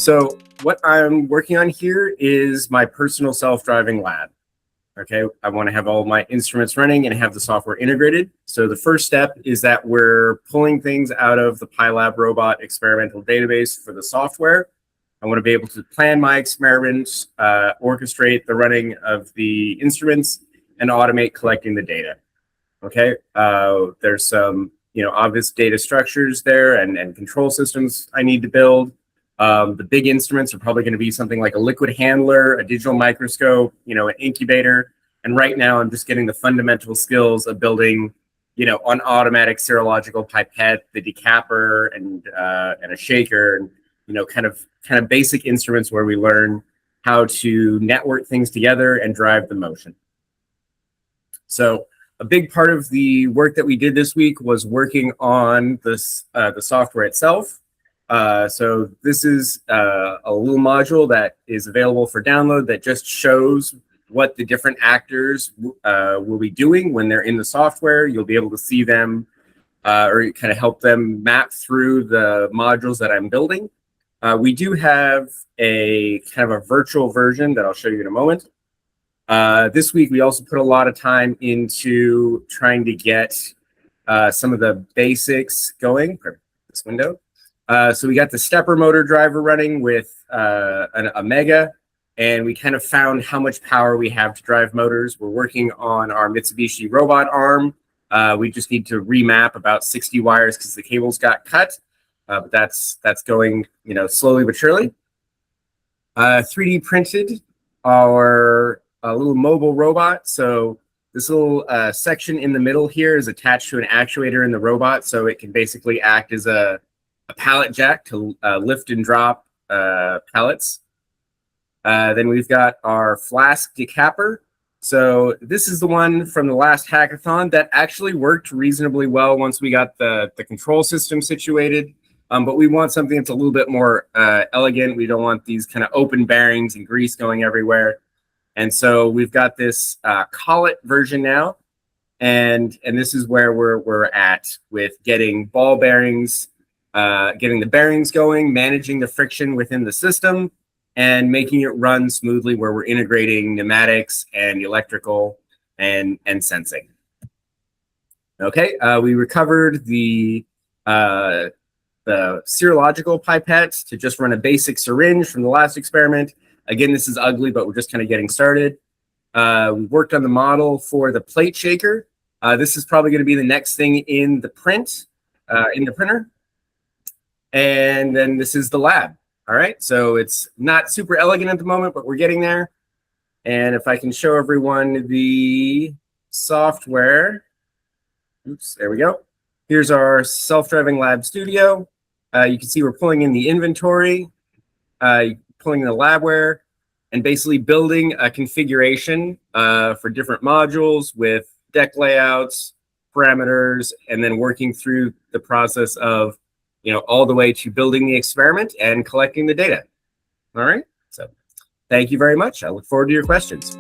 So what I'm working on here is my personal self-driving lab. Okay, I want to have all my instruments running and have the software integrated. So the first step is that we're pulling things out of the PyLabRobot experimental database for the software. I want to be able to plan my experiments, orchestrate the running of the instruments, and automate collecting the data. Okay, there's some obvious data structures there and control systems I need to build. The big instruments are probably going to be something like a liquid handler, a digital microscope, an incubator. And right now I'm just getting the fundamental skills of building, an automatic serological pipette, the decapper, and a shaker, and kind of basic instruments where we learn how to network things together and drive the motion. So a big part of the work that we did this week was working on this, the software itself. So this is a little module that is available for download that just shows what the different actors will be doing when they're in the software. You'll be able to see them or kind of help them map through the modules that I'm building. We do have a kind of a virtual version that I'll show you in a moment. This week, we also put a lot of time into trying to get some of the basics going. This window. So we got the stepper motor driver running with a Mega, and we kind of found how much power we have to drive motors. We're working on our Mitsubishi robot arm. We just need to remap about 60 wires because the cables got cut. But that's going slowly but surely. 3D printed our little mobile robot. So this little section in the middle here is attached to an actuator in the robot, so it can basically act as a pallet jack to lift and drop pallets. Then we've got our flask decapper. So this is the one from the last hackathon that actually worked reasonably well once we got the control system situated. But we want something that's a little bit more elegant. We don't want these kind of open bearings and grease going everywhere. And so we've got this collet version now. And this is where we're at with getting ball bearings, getting the bearings going, managing the friction within the system, and making it run smoothly where we're integrating pneumatics and electrical and sensing. Okay, we recovered the serological pipette to just run a basic syringe from the last experiment. Again, this is ugly, but we're just kind of getting started. We worked on the model for the plate shaker. This is probably going to be the next thing in the printer. And then this is the lab. All right, so it's not super elegant at the moment, but we're getting there. And if I can show everyone the software. Oops, there we go. Here's our self-driving lab studio. You can see we're pulling in the inventory, pulling in the labware, and basically building a configuration for different modules with deck layouts, parameters, and then working through the process of all the way to building the experiment and collecting the data. All right, so thank you very much. I look forward to your questions.